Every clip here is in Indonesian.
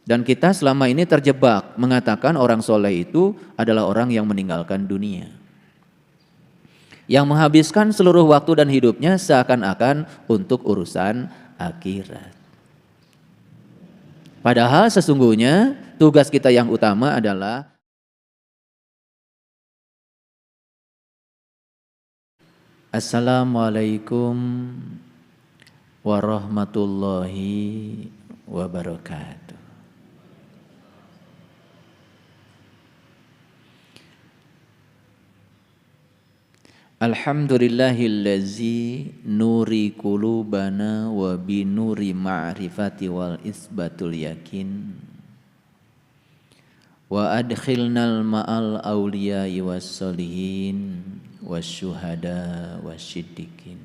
Dan kita selama ini terjebak mengatakan orang soleh itu adalah orang yang meninggalkan dunia, yang menghabiskan seluruh waktu dan hidupnya seakan-akan untuk urusan akhirat. Padahal sesungguhnya tugas kita yang utama adalah Assalamualaikum warahmatullahi wabarakatuh. Alhamdulillahillazi nuri qulubana wa binuri ma'rifati wal isbatul yakin wa adkhilnal ma'al awliya'i was solihin was syuhada was siddiqin.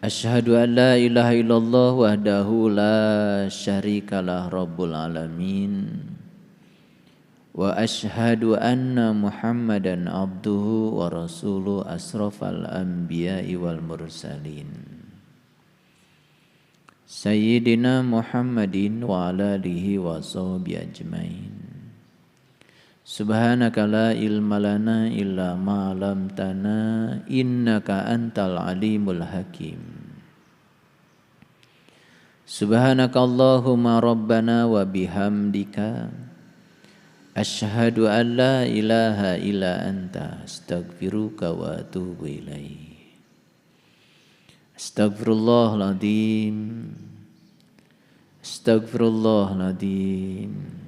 Asyhadu an la ilaha illallah wahdahu la syarikalah rabbul alamin wa asyhadu anna Muhammadan abduhu wa rasuluhu asrafal anbiya'i wal mursalin Sayyidina Muhammadin wa ala alihi wa sahbihi ajmain. Subhanaka la ilma lana illa ma 'allamtana innaka antal alimul hakim. Subhanaka Allahumma rabbana wa bihamdika asyhadu an la ilaha illa anta astaghfiruka wa atubu ilaik. Astaghfirullahaladzim. Astaghfirullahaladzim.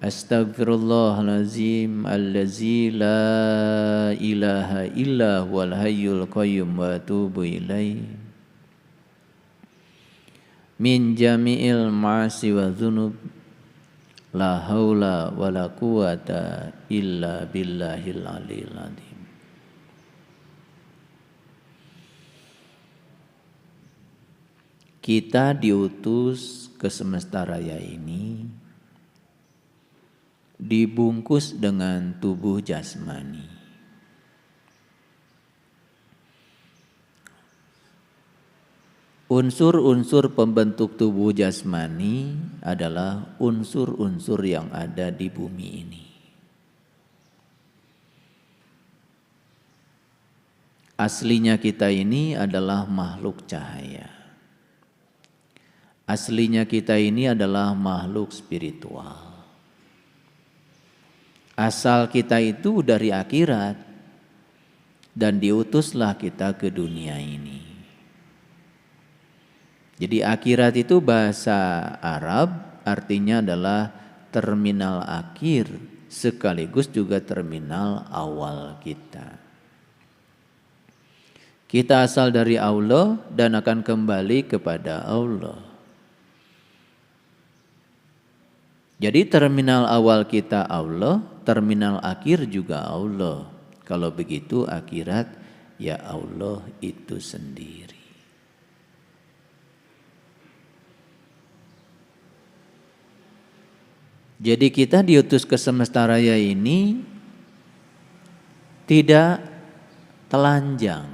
Astaghfirullahaladzim allazi la ilaha illa huwal hayyul qayyum wa atubu ilaih. Min jami'il ma'asi wa dhunub la haula wa la quwata illa billahil aliyil azim. Kita diutus ke semesta raya ini dibungkus dengan tubuh jasmani. Unsur-unsur pembentuk tubuh jasmani adalah unsur-unsur yang ada di bumi ini. Aslinya kita ini adalah makhluk cahaya. Aslinya kita ini adalah makhluk spiritual. Asal kita itu dari akhirat dan diutuslah kita ke dunia ini. Jadi akhirat itu bahasa Arab artinya adalah terminal akhir sekaligus juga terminal awal kita. Kita asal dari Allah dan akan kembali kepada Allah. Jadi terminal awal kita Allah, terminal akhir juga Allah. Kalau begitu akhirat ya Allah itu sendiri. Jadi kita diutus ke semesta raya ini tidak telanjang.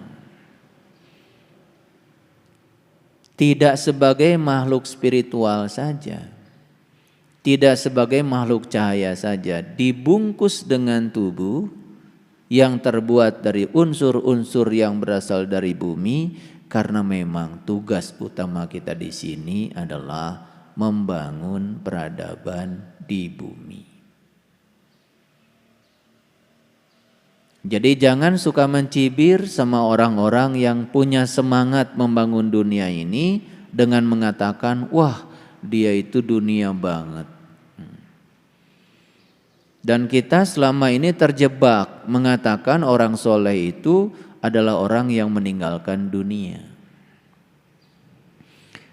Tidak sebagai makhluk spiritual saja. Tidak sebagai makhluk cahaya saja. Dibungkus dengan tubuh yang terbuat dari unsur-unsur yang berasal dari bumi. Karena memang tugas utama kita di sini adalah membangun peradaban di bumi. Jadi jangan suka mencibir sama orang-orang yang punya semangat membangun dunia ini dengan mengatakan, wah dia itu dunia banget. Dan kita selama ini terjebak mengatakan orang soleh itu adalah orang yang meninggalkan dunia,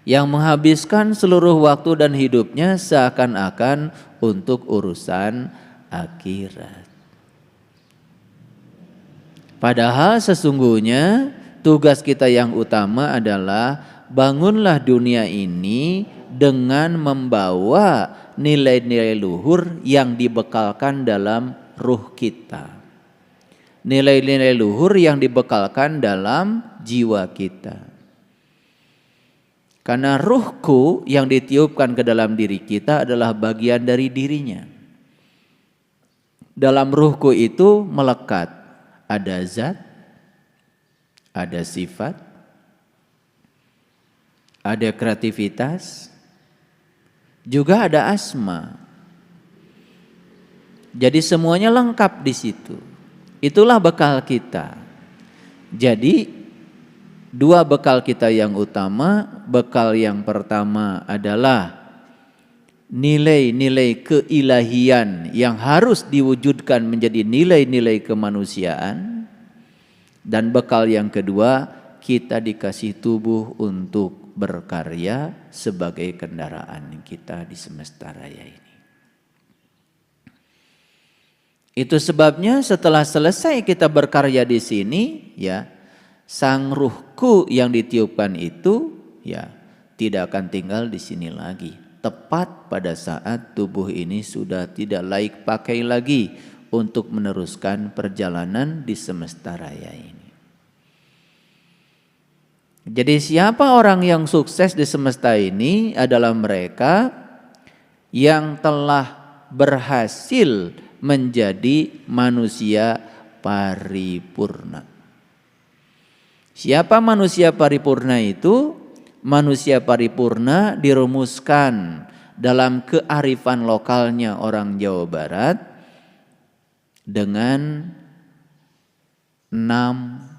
yang menghabiskan seluruh waktu dan hidupnya seakan-akan untuk urusan akhirat. Padahal sesungguhnya tugas kita yang utama adalah bangunlah dunia ini dengan membawa nilai-nilai luhur yang dibekalkan dalam ruh kita. Nilai-nilai luhur yang dibekalkan dalam jiwa kita. Karena ruhku yang ditiupkan ke dalam diri kita adalah bagian dari dirinya. Dalam ruhku itu melekat ada zat, ada sifat, ada kreativitas, juga ada asma. Jadi semuanya lengkap di situ. Itulah bekal kita. Jadi dua bekal kita yang utama, bekal yang pertama adalah nilai-nilai keilahian yang harus diwujudkan menjadi nilai-nilai kemanusiaan. Dan bekal yang kedua, kita dikasih tubuh untuk berkarya sebagai kendaraan kita di semesta raya ini. Itu sebabnya setelah selesai kita berkarya di sini, ya, sang ruhku yang ditiupkan itu, ya, tidak akan tinggal di sini lagi. Tepat pada saat tubuh ini sudah tidak layak pakai lagi untuk meneruskan perjalanan di semesta raya ini. Jadi siapa orang yang sukses di semesta ini adalah mereka yang telah berhasil menjadi manusia paripurna. Siapa manusia paripurna itu? Manusia paripurna dirumuskan dalam kearifan lokalnya orang Jawa Barat dengan 6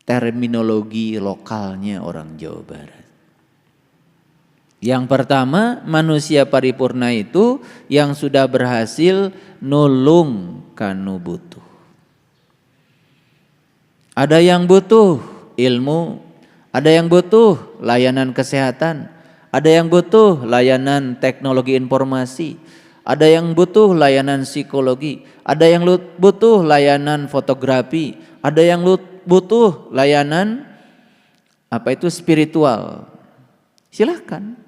terminologi lokalnya orang Jawa Barat. Yang pertama, manusia paripurna itu yang sudah berhasil nulung kanu butuh. Ada yang butuh ilmu, ada yang butuh layanan kesehatan, ada yang butuh layanan teknologi informasi, ada yang butuh layanan psikologi, ada yang butuh layanan fotografi, ada yang butuh layanan spiritual. Silahkan.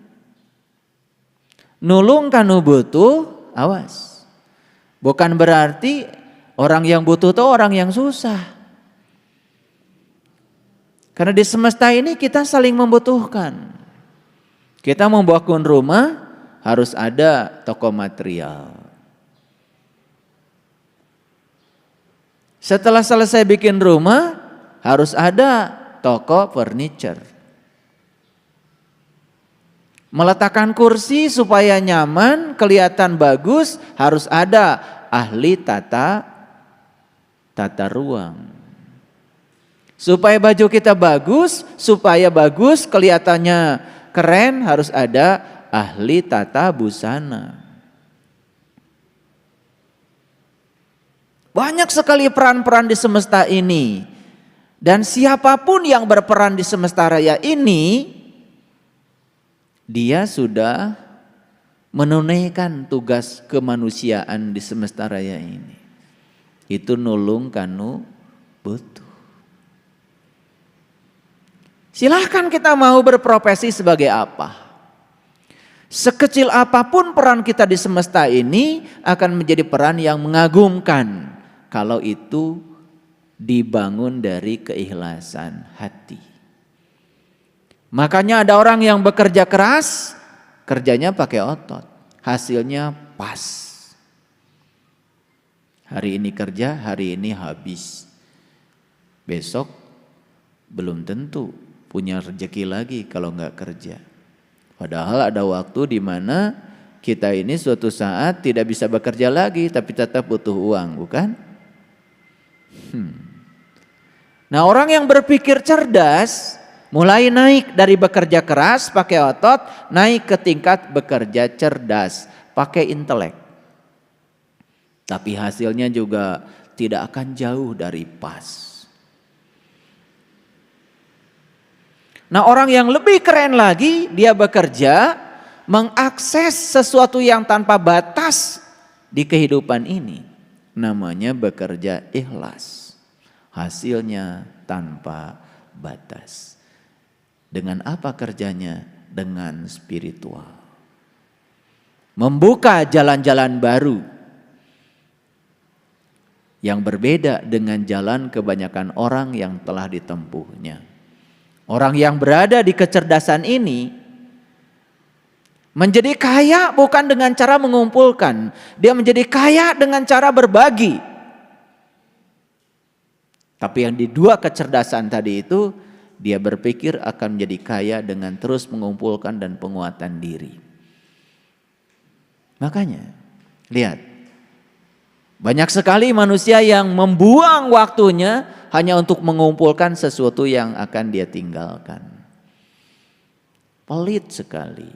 Nulung kanu butuh, awas. Bukan berarti orang yang butuh itu orang yang susah. Karena di semesta ini kita saling membutuhkan. Kita membangun rumah harus ada toko material. Setelah selesai bikin rumah harus ada toko furniture. Meletakkan kursi supaya nyaman, kelihatan bagus, harus ada ahli tata ruang. Supaya baju kita bagus, kelihatannya keren, harus ada ahli tata busana. Banyak sekali peran-peran di semesta ini. Dan siapapun yang berperan di semesta raya ini, dia sudah menunaikan tugas kemanusiaan di semesta raya ini. Itu nulung kanu butuh. Silahkan kita mau berprofesi sebagai apa. Sekecil apapun peran kita di semesta ini akan menjadi peran yang mengagumkan kalau itu dibangun dari keikhlasan hati. Makanya ada orang yang bekerja keras, kerjanya pakai otot, hasilnya pas. Hari ini kerja, hari ini habis. Besok belum tentu punya rezeki lagi kalau nggak kerja. Padahal ada waktu di mana kita ini suatu saat tidak bisa bekerja lagi, tapi tetap butuh uang, bukan? Nah, orang yang berpikir cerdas mulai naik dari bekerja keras pakai otot, naik ke tingkat bekerja cerdas pakai intelek. Tapi hasilnya juga tidak akan jauh dari pas. Nah, orang yang lebih keren lagi, dia bekerja mengakses sesuatu yang tanpa batas di kehidupan ini. Namanya bekerja ikhlas. Hasilnya tanpa batas. Dengan apa kerjanya? Dengan spiritual. Membuka jalan-jalan baru yang berbeda dengan jalan kebanyakan orang yang telah ditempuhnya. Orang yang berada di kecerdasan ini menjadi kaya bukan dengan cara mengumpulkan, dia menjadi kaya dengan cara berbagi. Tapi yang di dua kecerdasan tadi itu, dia berpikir akan menjadi kaya dengan terus mengumpulkan dan penguatan diri. Makanya, lihat, banyak sekali manusia yang membuang waktunya hanya untuk mengumpulkan sesuatu yang akan dia tinggalkan. Pelit sekali,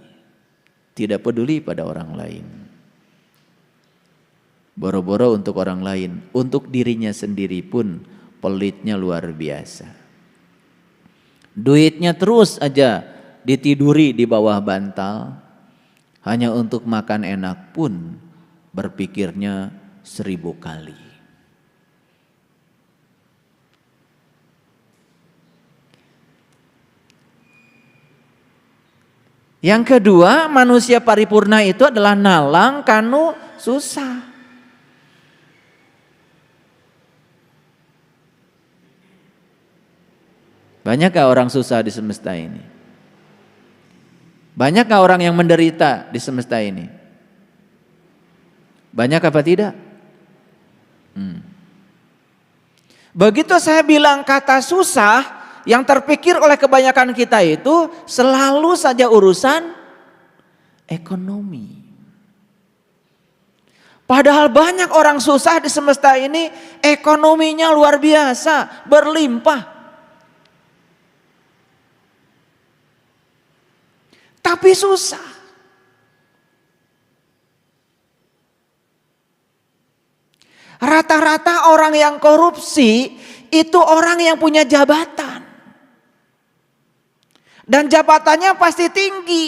tidak peduli pada orang lain. Boro-boro untuk orang lain, untuk dirinya sendiri pun pelitnya luar biasa. Duitnya terus aja ditiduri di bawah bantal, hanya untuk makan enak pun berpikirnya 1000 kali. Yang kedua, manusia paripurna itu adalah nalang kanu susah. Banyakkah orang susah di semesta ini? Banyakkah orang yang menderita di semesta ini? Banyak apa tidak? Begitu saya bilang kata susah, yang terpikir oleh kebanyakan kita itu selalu saja urusan ekonomi. Padahal banyak orang susah di semesta ini, ekonominya luar biasa, berlimpah. Tapi susah. Rata-rata orang yang korupsi itu orang yang punya jabatan. Dan jabatannya pasti tinggi.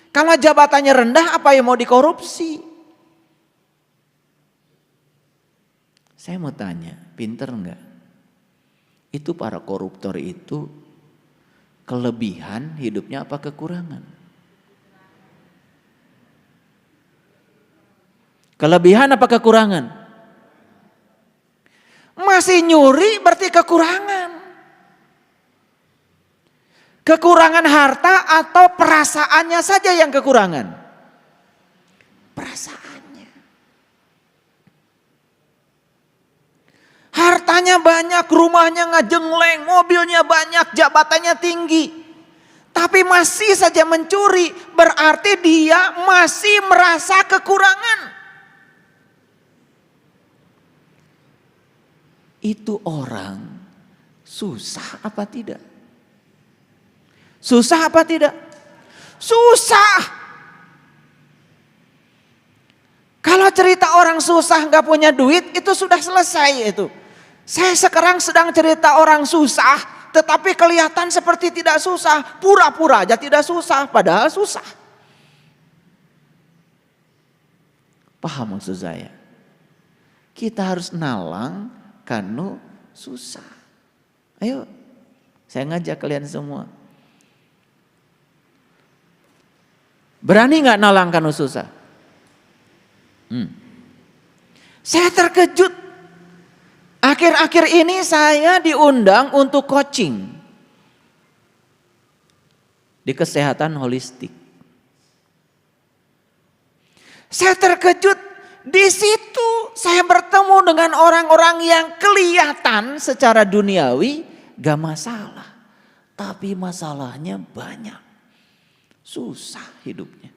Kalau jabatannya rendah, apa yang mau dikorupsi? Saya mau tanya, pinter enggak? Itu para koruptor itu kelebihan hidupnya apa kekurangan? Kelebihan apa kekurangan? Masih nyuri berarti kekurangan. Kekurangan harta atau perasaannya saja yang kekurangan? Perasaannya. Hartanya banyak, rumahnya ngajengleng, mobilnya banyak, jabatannya tinggi. Tapi masih saja mencuri, berarti dia masih merasa kekurangan. Itu orang susah apa tidak? Susah apa tidak? Susah. Kalau cerita orang susah nggak punya duit itu sudah selesai itu. Saya sekarang sedang cerita orang susah, tetapi kelihatan seperti tidak susah, pura-pura aja tidak susah, padahal susah. Paham maksud saya? Kita harus nalang kanu susah. Ayo, saya ngajak kalian semua. Berani nggak nalang kanu susah? Saya terkejut. Akhir-akhir ini saya diundang untuk coaching di kesehatan holistik. Saya terkejut. Di situ saya bertemu dengan orang-orang yang kelihatan secara duniawi gak masalah, tapi masalahnya banyak. Susah hidupnya.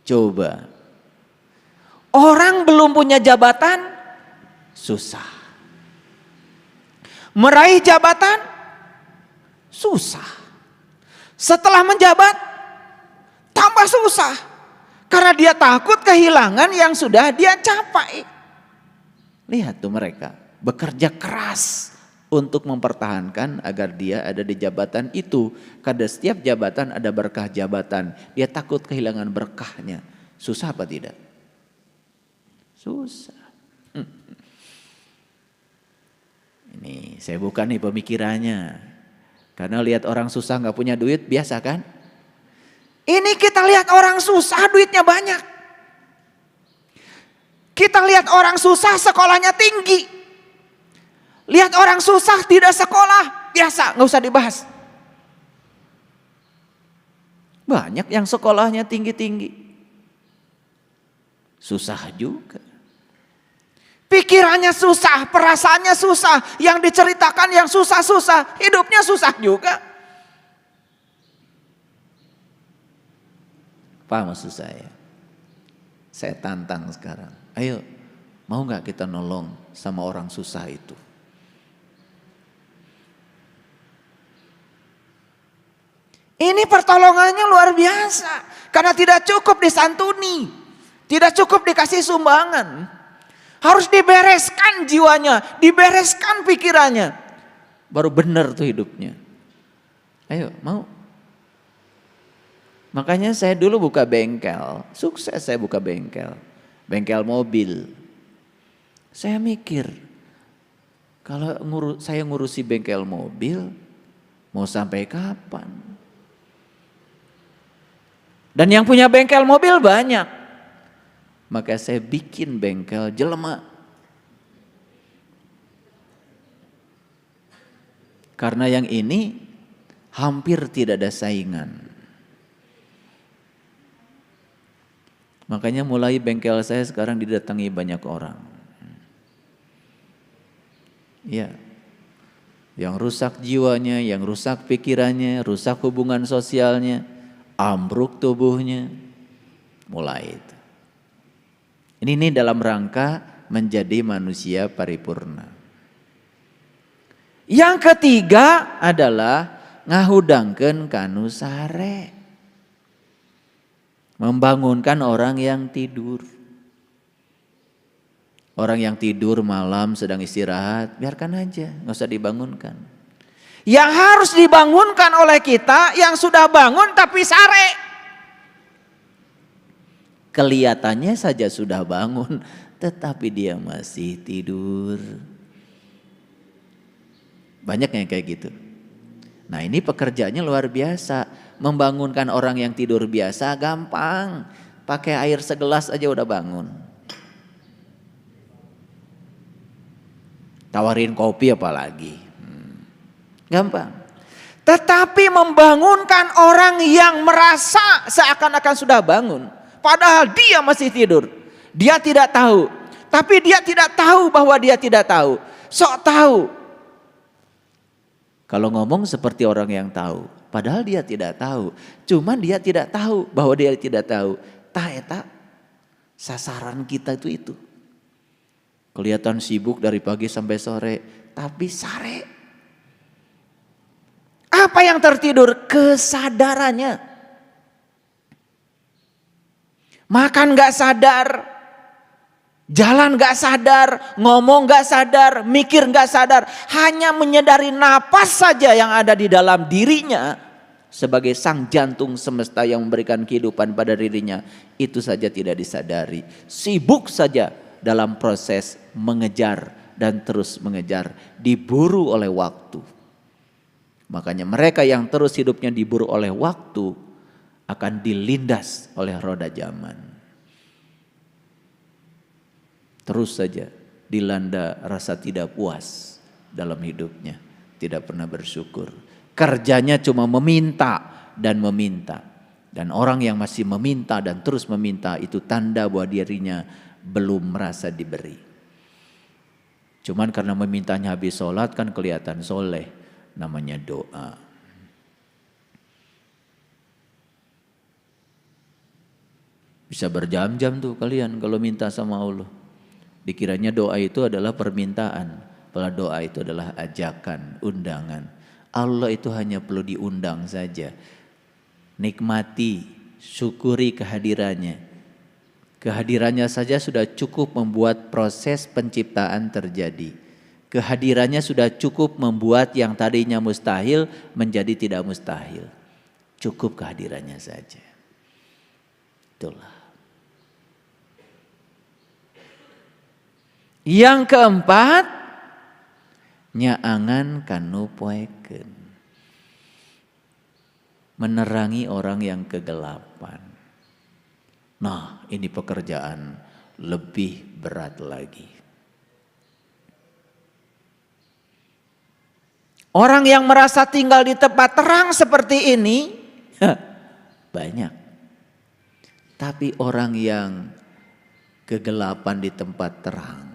Coba. Orang belum punya jabatan, susah. Meraih jabatan, susah. Setelah menjabat, tambah susah. Karena dia takut kehilangan yang sudah dia capai. Lihat tuh mereka, bekerja keras untuk mempertahankan agar dia ada di jabatan itu. Karena setiap jabatan ada berkah jabatan. Dia takut kehilangan berkahnya. Susah apa tidak? Susah. Ini saya buka nih pemikirannya. Karena lihat orang susah gak punya duit biasa kan? Ini kita lihat orang susah duitnya banyak. Kita lihat orang susah sekolahnya tinggi. Lihat orang susah tidak sekolah, biasa, nggak usah dibahas. Banyak yang sekolahnya tinggi-tinggi, susah juga. Pikirannya susah, perasaannya susah, yang diceritakan yang susah-susah, hidupnya susah juga. Paham maksud saya? Saya tantang sekarang. Ayo, mau nggak kita nolong sama orang susah itu? Ini pertolongannya luar biasa. Karena tidak cukup disantuni. Tidak cukup dikasih sumbangan. Harus dibereskan jiwanya. Dibereskan pikirannya. Baru benar tuh hidupnya. Ayo, mau? Makanya saya dulu buka bengkel. Sukses saya buka bengkel. Bengkel mobil. Saya mikir, kalau saya ngurusi bengkel mobil, mau sampai kapan? Dan yang punya bengkel mobil banyak. Maka saya bikin bengkel jelema. Karena yang ini hampir tidak ada saingan. Makanya mulai bengkel saya sekarang didatangi banyak orang. Ya, yang rusak jiwanya, yang rusak pikirannya, rusak hubungan sosialnya, ambruk tubuhnya, mulai itu. Ini dalam rangka menjadi manusia paripurna. Yang ketiga adalah ngahudangkeun kanu sare. Membangunkan orang yang tidur. Orang yang tidur malam sedang istirahat, biarkan aja, nggak usah dibangunkan. Yang harus dibangunkan oleh kita yang sudah bangun tapi sare. Kelihatannya saja sudah bangun, tetapi dia masih tidur. Banyak yang kayak gitu. Nah, ini pekerjaannya luar biasa. Membangunkan orang yang tidur biasa gampang. Pakai air segelas aja udah bangun. Tawarin kopi apalagi. Gampang. Tetapi membangunkan orang yang merasa seakan-akan sudah bangun. Padahal dia masih tidur. Dia tidak tahu. Tapi dia tidak tahu bahwa dia tidak tahu. Sok tahu. Kalau ngomong seperti orang yang tahu. Padahal dia tidak tahu. Cuman dia tidak tahu bahwa dia tidak tahu. Eta sasaran kita itu. Kelihatan sibuk dari pagi sampai sore. Tapi sare. Apa yang tertidur? Kesadarannya. Makan gak sadar. Jalan gak sadar. Ngomong gak sadar. Mikir gak sadar. Hanya menyadari napas saja yang ada di dalam dirinya. Sebagai sang jantung semesta yang memberikan kehidupan pada dirinya. Itu saja tidak disadari. Sibuk saja dalam proses mengejar dan terus mengejar. Diburu oleh waktu. Makanya mereka yang terus hidupnya diburu oleh waktu akan dilindas oleh roda zaman. Terus saja dilanda rasa tidak puas dalam hidupnya. Tidak pernah bersyukur. Kerjanya cuma meminta dan meminta. Dan orang yang masih meminta dan terus meminta itu tanda bahwa dirinya belum merasa diberi. Cuman karena memintanya habis sholat kan kelihatan soleh. Namanya doa. Bisa berjam-jam tuh kalian kalau minta sama Allah. Dikiranya doa itu adalah permintaan. Padahal doa itu adalah ajakan, undangan. Allah itu hanya perlu diundang saja. Nikmati, syukuri kehadirannya. Kehadirannya saja sudah cukup membuat proses penciptaan terjadi. Kehadirannya sudah cukup membuat yang tadinya mustahil menjadi tidak mustahil. Cukup kehadirannya saja. Itulah. Yang keempat, nyaangan kanu poekeun. Menerangi orang yang kegelapan. Nah, ini pekerjaan lebih berat lagi. Orang yang merasa tinggal di tempat terang seperti ini banyak. Tapi orang yang kegelapan di tempat terang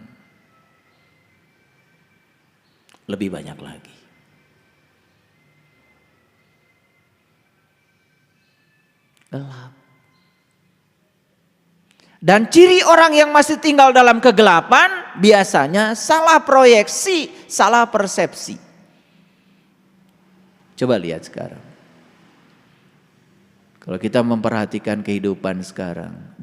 lebih banyak lagi. Gelap. Dan ciri orang yang masih tinggal dalam kegelapan biasanya salah proyeksi, salah persepsi. Coba lihat sekarang. Kalau kita memperhatikan kehidupan sekarang,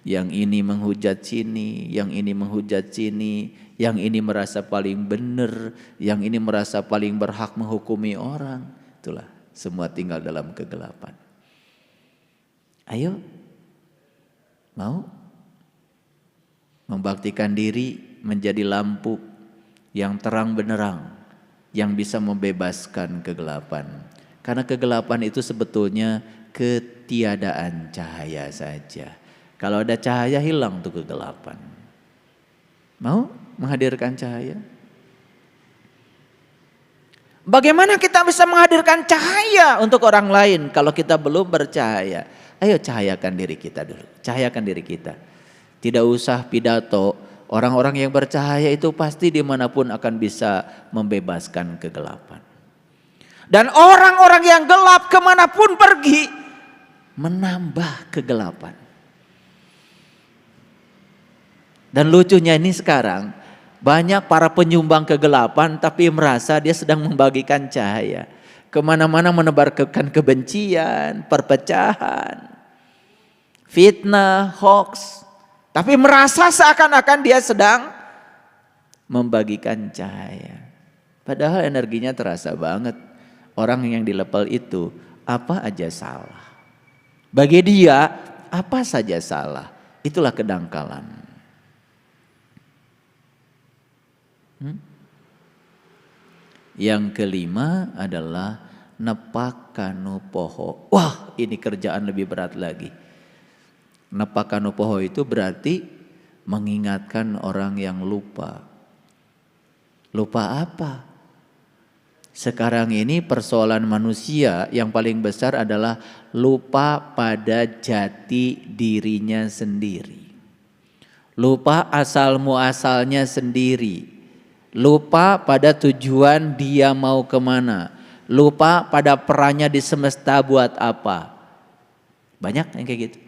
yang ini menghujat sini, yang ini menghujat sini, yang ini merasa paling benar, yang ini merasa paling berhak menghukumi orang. Itulah, semua tinggal dalam kegelapan. Ayo, mau membaktikan diri menjadi lampu yang terang benderang, yang bisa membebaskan kegelapan. Karena kegelapan itu sebetulnya ketiadaan cahaya saja. Kalau ada cahaya hilang tuh kegelapan. Mau menghadirkan cahaya? Bagaimana kita bisa menghadirkan cahaya untuk orang lain kalau kita belum bercahaya? Ayo cahayakan diri kita dulu. Cahayakan diri kita. Tidak usah pidato. Orang-orang yang bercahaya itu pasti dimanapun akan bisa membebaskan kegelapan. Dan orang-orang yang gelap kemanapun pergi menambah kegelapan. Dan lucunya ini sekarang banyak para penyumbang kegelapan tapi merasa dia sedang membagikan cahaya. Kemana-mana menebarkan kebencian, perpecahan, fitnah, hoax. Tapi merasa seakan-akan dia sedang membagikan cahaya. Padahal energinya terasa banget. Orang yang di level itu apa aja salah. Bagi dia apa saja salah. Itulah kedangkalan. Yang kelima adalah nepakanu poho. Wah, ini kerjaan lebih berat lagi. Nepakanu poho itu berarti mengingatkan orang yang lupa. Lupa apa? Sekarang ini persoalan manusia yang paling besar adalah lupa pada jati dirinya sendiri. Lupa asal muasalnya sendiri. Lupa pada tujuan dia mau kemana. Lupa pada perannya di semesta buat apa. Banyak yang kayak gitu.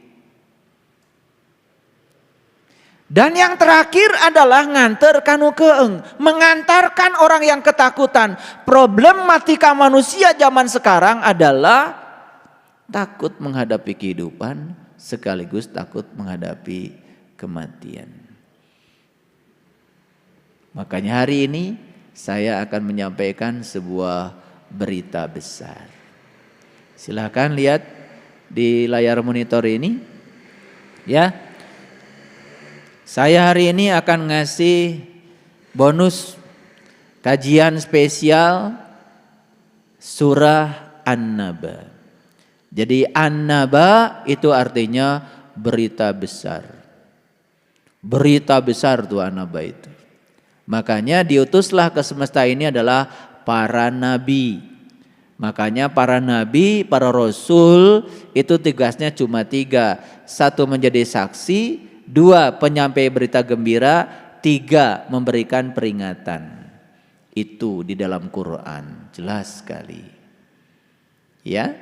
Dan yang terakhir adalah nganter kanu keeng, mengantarkan orang yang ketakutan. Problematika manusia zaman sekarang adalah takut menghadapi kehidupan sekaligus takut menghadapi kematian. Makanya hari ini saya akan menyampaikan sebuah berita besar. Silahkan lihat di layar monitor ini, ya. Saya hari ini akan ngasih bonus kajian spesial surah An-Naba. Jadi An-Naba itu artinya berita besar. Berita besar tuh An-Naba itu. Makanya diutuslah ke semesta ini adalah para nabi. Makanya para nabi, para rasul itu tugasnya cuma 3. 1 menjadi saksi, 2 penyampai berita gembira, 3 memberikan peringatan. Itu di dalam Quran, jelas sekali. Ya?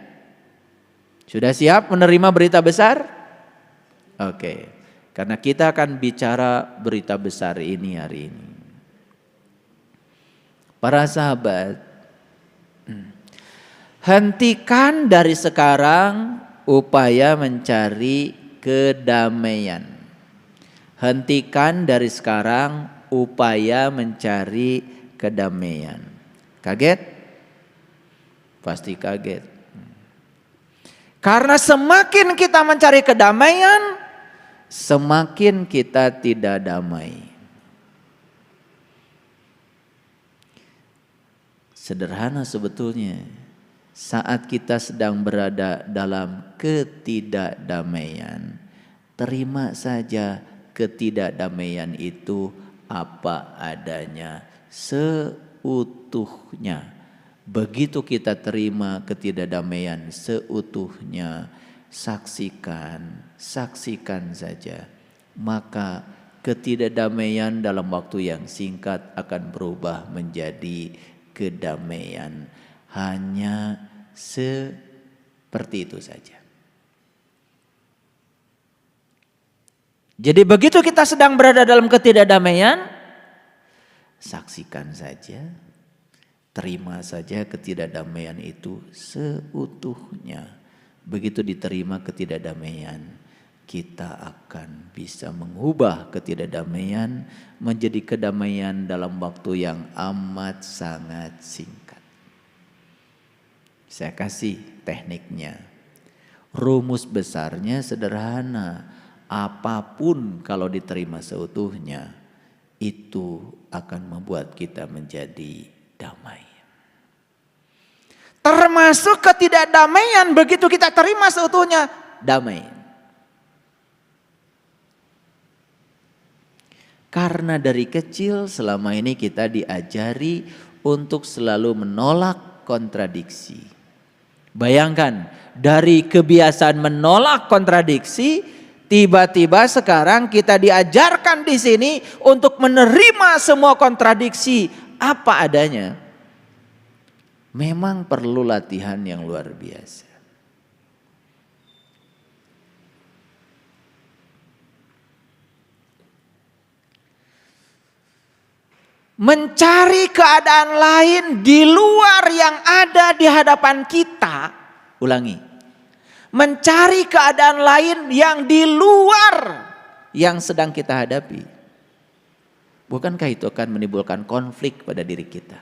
Sudah siap menerima berita besar? Oke. Karena kita akan bicara berita besar ini hari ini. Para sahabat, hentikan dari sekarang upaya mencari kedamaian. Hentikan dari sekarang upaya mencari kedamaian. Kaget? Pasti kaget. Karena semakin kita mencari kedamaian, semakin kita tidak damai. Sederhana sebetulnya. Saat kita sedang berada dalam ketidakdamaian, terima saja ketidakdamaian itu apa adanya, seutuhnya. Begitu kita terima ketidakdamaian seutuhnya, saksikan saja, maka ketidakdamaian dalam waktu yang singkat akan berubah menjadi kedamaian. Hanya seperti itu saja. Jadi begitu kita sedang berada dalam ketidakdamaian, saksikan saja, terima saja ketidakdamaian itu seutuhnya. Begitu diterima ketidakdamaian, kita akan bisa mengubah ketidakdamaian menjadi kedamaian dalam waktu yang amat sangat singkat. Saya kasih tekniknya. Rumus besarnya sederhana. Apapun kalau diterima seutuhnya, itu akan membuat kita menjadi damai. Termasuk ketidakdamaian begitu kita terima seutuhnya, damai. Karena dari kecil selama ini kita diajari untuk selalu menolak kontradiksi. Bayangkan, dari kebiasaan menolak kontradiksi, tiba-tiba sekarang kita diajarkan di sini untuk menerima semua kontradiksi apa adanya. Memang perlu latihan yang luar biasa. Mencari keadaan lain di luar yang ada di hadapan kita. Ulangi. Mencari keadaan lain yang di luar yang sedang kita hadapi. Bukankah itu akan menimbulkan konflik pada diri kita?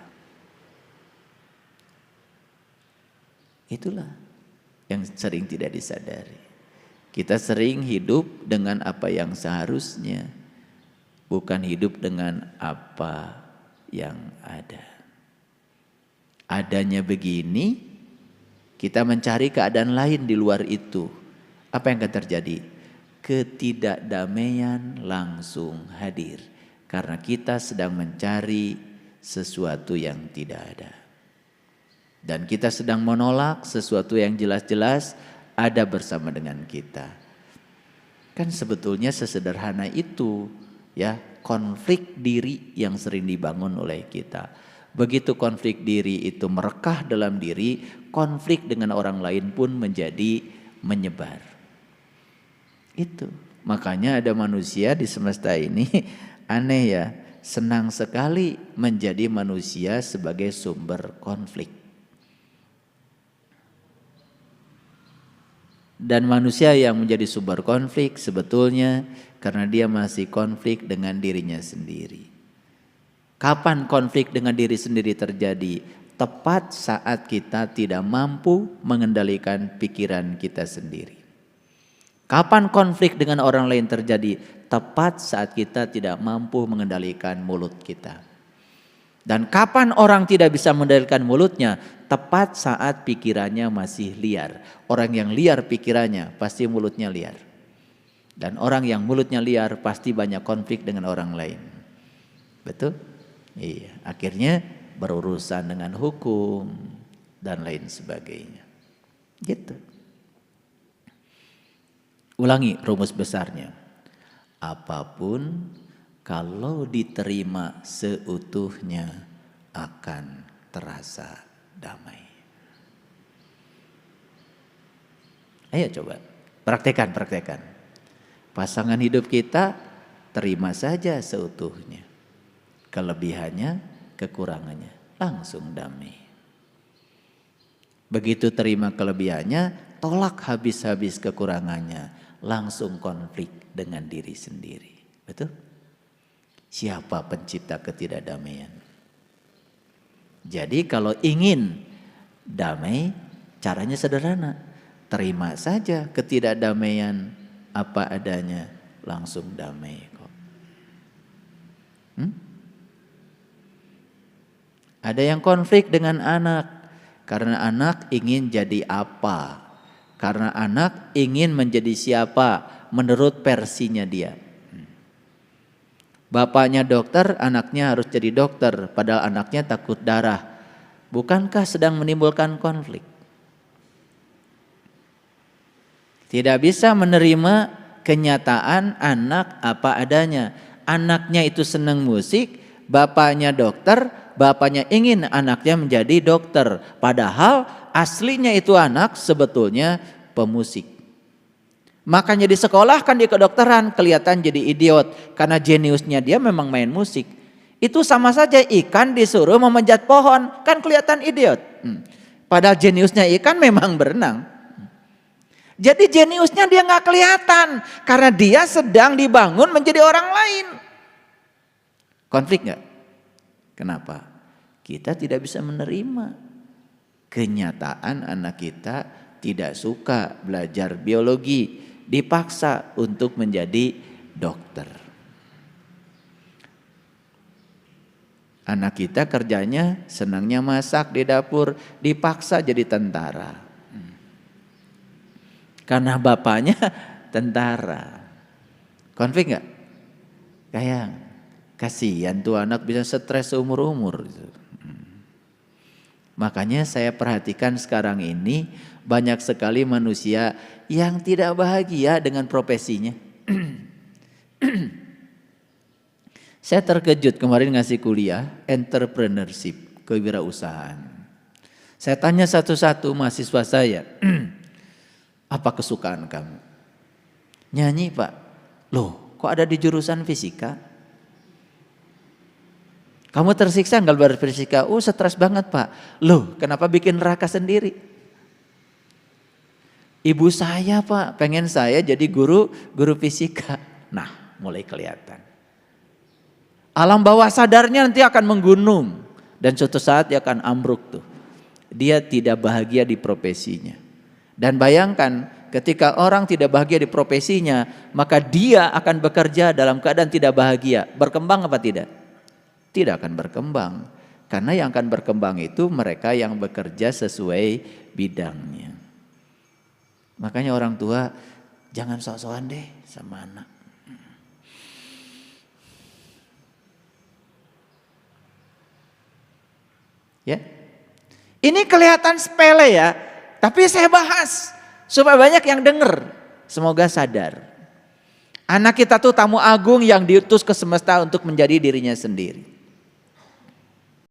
Itulah yang sering tidak disadari. Kita sering hidup dengan apa yang seharusnya, bukan hidup dengan apa yang ada. Adanya begini, kita mencari keadaan lain di luar itu. Apa yang akan terjadi? Ketidakdamaian langsung hadir. Karena kita sedang mencari sesuatu yang tidak ada. Dan kita sedang menolak sesuatu yang jelas-jelas ada bersama dengan kita. Kan sebetulnya sesederhana itu, ya, konflik diri yang sering dibangun oleh kita. Begitu konflik diri itu merekah dalam diri, konflik dengan orang lain pun menjadi menyebar. Itu. Makanya ada manusia di semesta ini aneh ya, senang sekali menjadi manusia sebagai sumber konflik. Dan manusia yang menjadi sumber konflik sebetulnya karena dia masih konflik dengan dirinya sendiri. Kapan konflik dengan diri sendiri terjadi? Tepat saat kita tidak mampu mengendalikan pikiran kita sendiri. Kapan konflik dengan orang lain terjadi? Tepat saat kita tidak mampu mengendalikan mulut kita. Dan kapan orang tidak bisa mengendalikan mulutnya? Tepat saat pikirannya masih liar. Orang yang liar pikirannya pasti mulutnya liar. Dan orang yang mulutnya liar pasti banyak konflik dengan orang lain. Betul? Iya, akhirnya berurusan dengan hukum dan lain sebagainya. Gitu. Ulangi rumus besarnya. Apapun kalau diterima seutuhnya akan terasa damai. Ayo coba praktekan. Pasangan hidup kita terima saja seutuhnya. Kelebihannya, kekurangannya, langsung damai. Begitu terima kelebihannya, tolak habis-habis kekurangannya, langsung konflik dengan diri sendiri. Betul? Siapa pencipta ketidakdamaian? Jadi kalau ingin damai, caranya sederhana. Terima saja ketidakdamaian apa adanya, langsung damai kok. Ada yang konflik dengan anak, karena anak ingin jadi apa? Karena anak ingin menjadi siapa menurut versinya dia. Bapaknya dokter, anaknya harus jadi dokter, padahal anaknya takut darah. Bukankah sedang menimbulkan konflik? Tidak bisa menerima kenyataan anak apa adanya. Anaknya itu senang musik, bapaknya dokter, bapaknya ingin anaknya menjadi dokter. Padahal aslinya itu anak sebetulnya pemusik. Makanya di sekolah kan di kedokteran kelihatan jadi idiot. Karena jeniusnya dia memang main musik. Itu sama saja ikan disuruh memanjat pohon, kan kelihatan idiot. Padahal jeniusnya ikan memang berenang. Jadi jeniusnya dia nggak kelihatan. Karena dia sedang dibangun menjadi orang lain. Konflik nggak? Kenapa? Kita tidak bisa menerima kenyataan anak kita tidak suka belajar biologi. Dipaksa untuk menjadi dokter. Anak kita kerjanya senangnya masak di dapur, dipaksa jadi tentara. Karena bapaknya tentara. Konflik nggak? Kayak kasihan tuh anak bisa stres seumur-umur. Makanya saya perhatikan sekarang ini banyak sekali manusia yang tidak bahagia dengan profesinya. Saya terkejut kemarin ngasih kuliah entrepreneurship, kewirausahaan. Saya tanya satu-satu mahasiswa saya, apa kesukaan kamu? Nyanyi Pak. Loh kok ada di jurusan fisika? Kamu tersiksa nggak belajar fisika? Oh stres banget Pak. Loh kenapa bikin neraka sendiri? Ibu saya Pak pengen saya jadi guru fisika. Nah mulai kelihatan. Alam bawah sadarnya nanti akan menggunung. Dan suatu saat dia akan ambruk tuh. Dia tidak bahagia di profesinya. Dan bayangkan ketika orang tidak bahagia di profesinya, maka dia akan bekerja dalam keadaan tidak bahagia. Berkembang apa tidak? Tidak akan berkembang. Karena yang akan berkembang itu mereka yang bekerja sesuai bidangnya. Makanya orang tua jangan sok-sokan deh sama anak. Ya. Ini kelihatan sepele ya, tapi saya bahas supaya banyak yang dengar. Semoga sadar. Anak kita tuh tamu agung yang diutus ke semesta untuk menjadi dirinya sendiri.